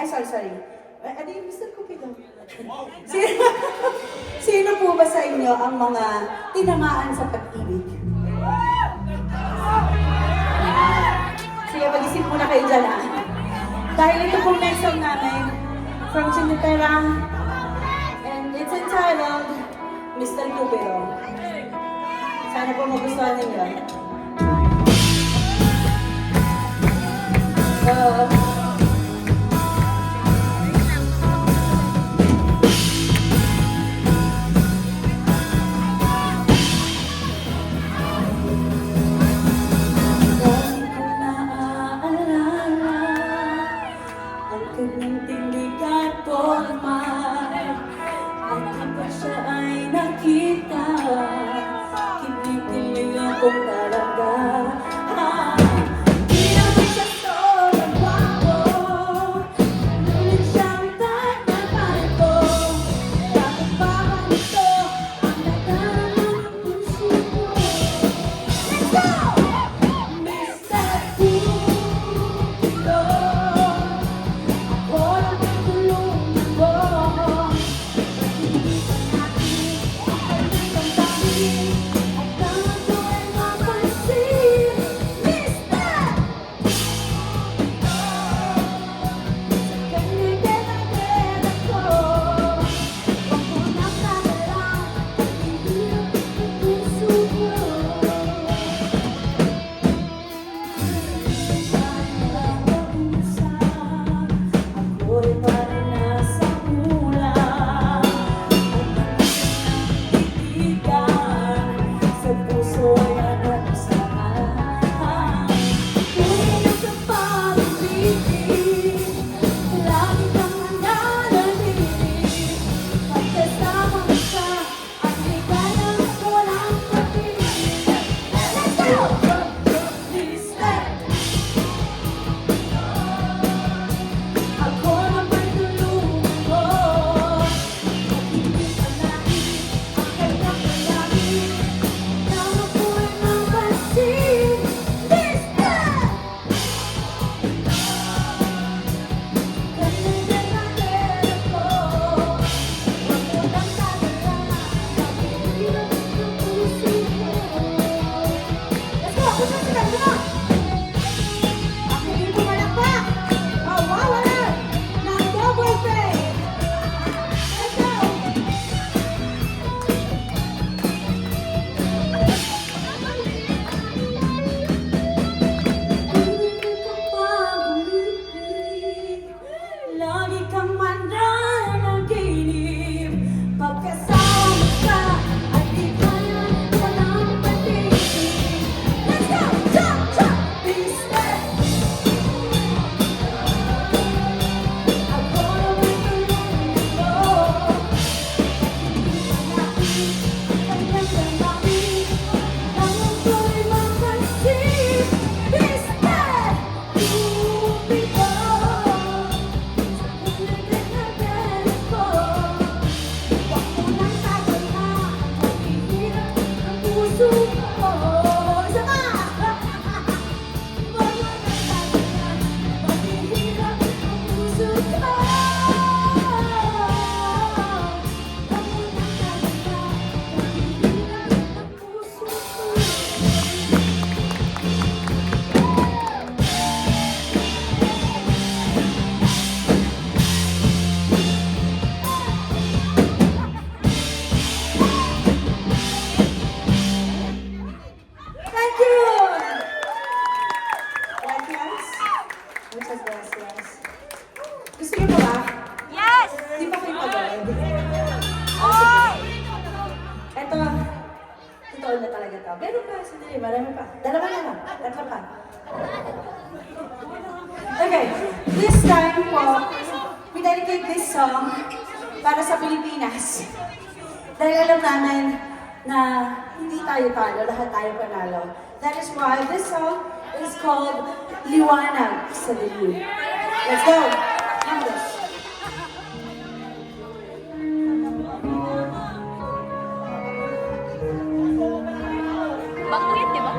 sorry. Ano yung Mr. Cupido? Sino po ba sa inyo ang mga tinamaan sa pag-ibig? Sige, mag-isip muna kayo dyan Dahil ito pong next song namin from Chinitera and it's entitled Mr. Cupido. Sana po magustuhan ninyo. Kung talaga di naman siya sobrang guwapo, ngunit siyang tatapay ko. Bakit ba ganito ang nadarama ng puso ko? Let's go! Mr. Cupido, ako lang ang tulungan mo. Pag-ibig ka natin ang kanyang Gusto niyo ba? Yes! Di ba kayo pagawin? Oh! Ito, totoo na talaga to. Meron pa, sandali, marami pa. Dalawa na lang, tatlo pa. Okay, this time po, we dedicate this song para sa Pilipinas. Dahil alam namin na hindi tayo talo, lahat tayo panalo. That is why this song is called Liwanag sa Dilim. Let's go! Numbers. Bakit, di ba?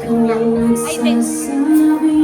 Kung nagsasabi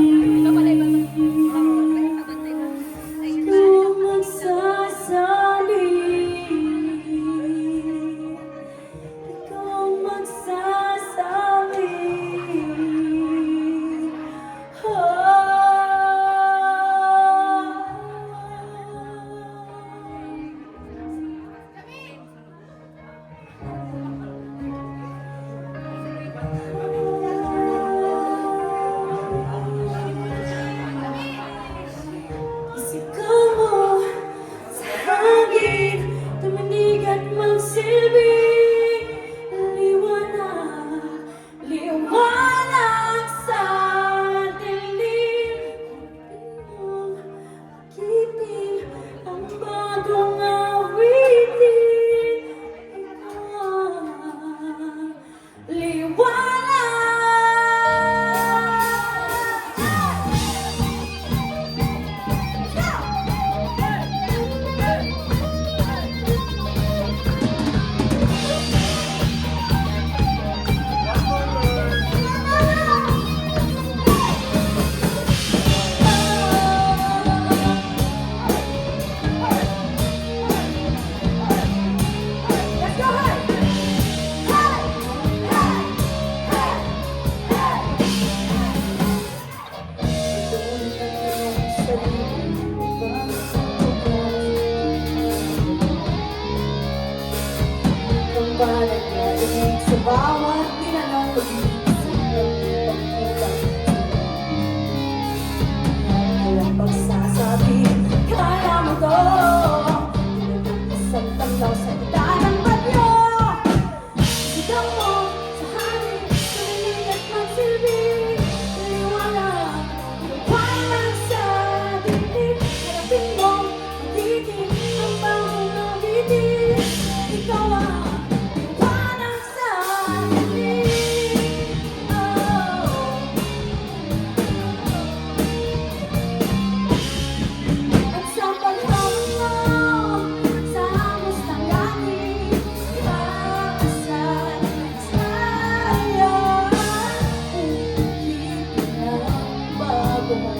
bago mo.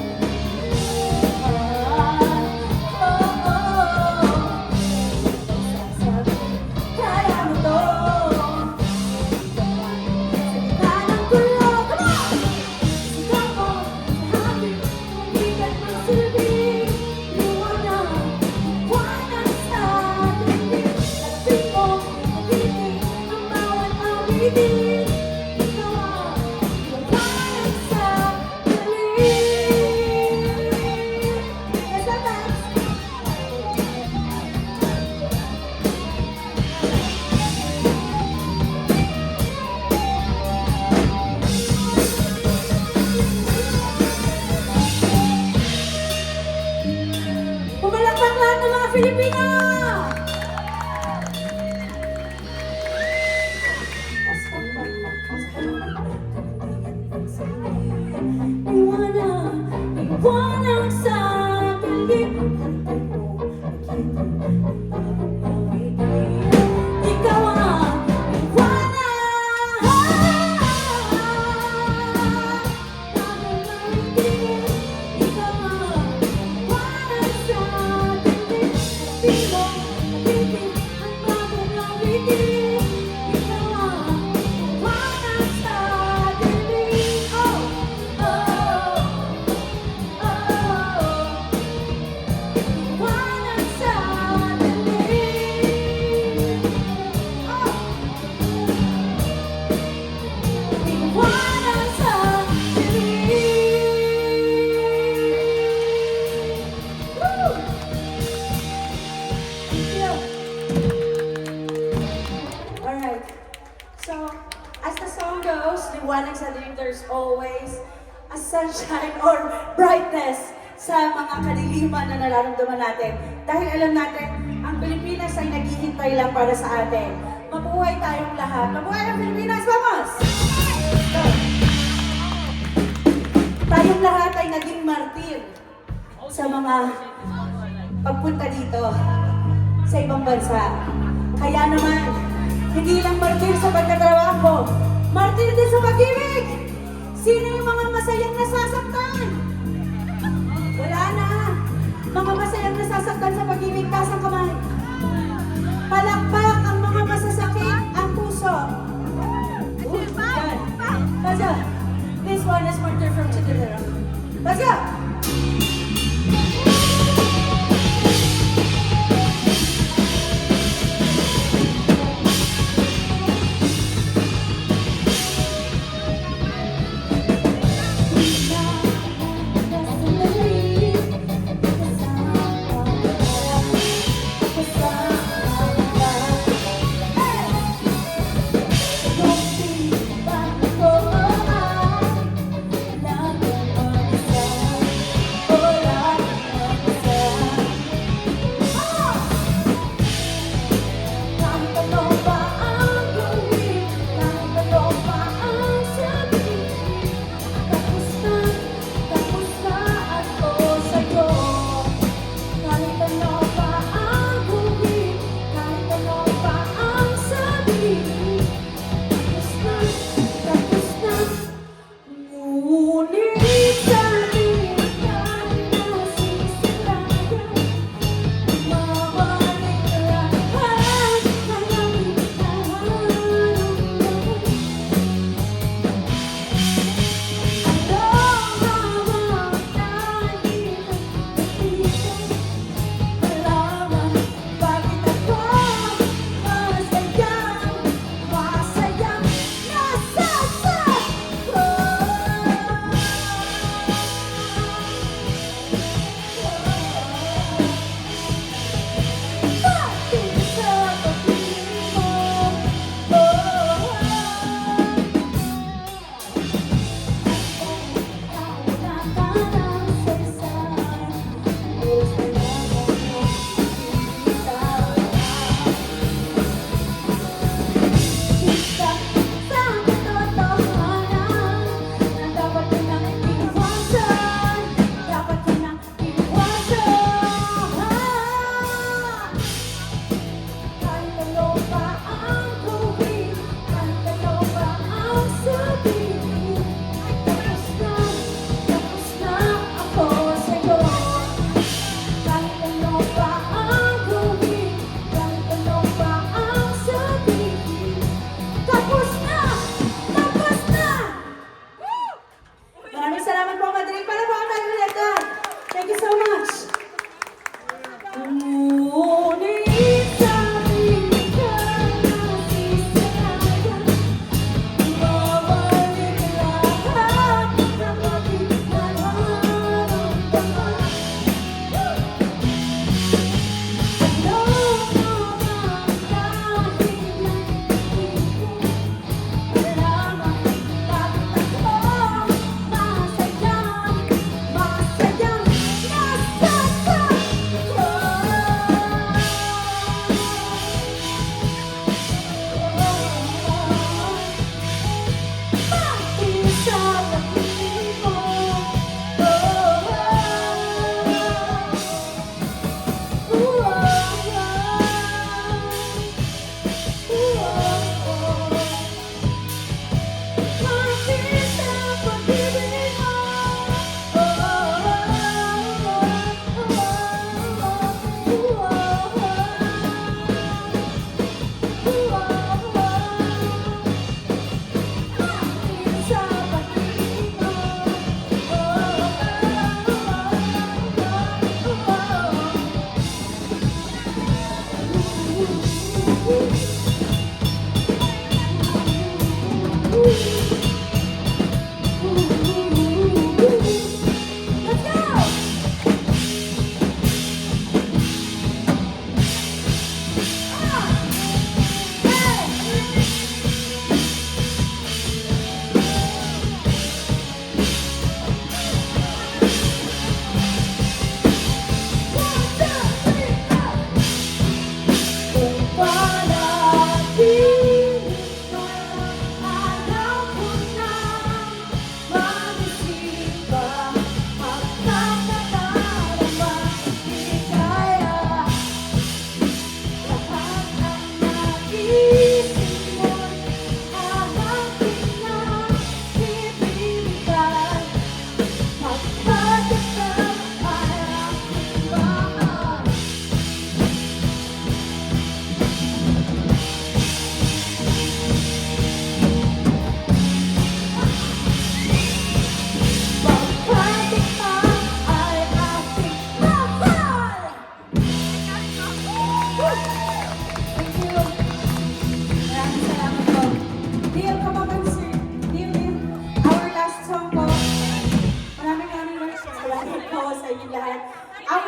Kaya mo to. Sa gitna ng gulo, come on! Sigaw mo, happy, hindi ka magsilbi. Liwanag sa dilim. Lasing mo, magiging ang bawat awitin. Ikaw ang liwanag sa dilim. Yes, that's Pumalakpak lahat ng mga Filipino! Liwanag, liwanag sa dilim. Ikaw ang Alright. So, as the song goes, liwanag sa dilim, there's always a sunshine or brightness sa mga kadiliman na nararamdaman natin. Dahil alam natin, ang Pilipinas ay naghihintay lang para sa atin. Mabuhay tayong lahat. Mabuhay ang Pilipinas! Vamos! So, tayong lahat ay naging martir sa mga pagpunta dito sa ibang bansa. Kaya naman, hindi lang martir sa pagtatrabaho, martir din sa pag-ibig. Sino yung mga masayang nasasaktan? Wala na. Mga masayang nasasaktan sa pag-ibig, taas ang kamay. Palakpak ang mga masasakit ang puso. Yan. Let's go. This one is martir from Chitidero. Let's go.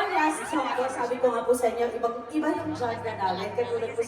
ang last song ko, sabi ko nga po sa inyo, iba yung genre namin, katulad po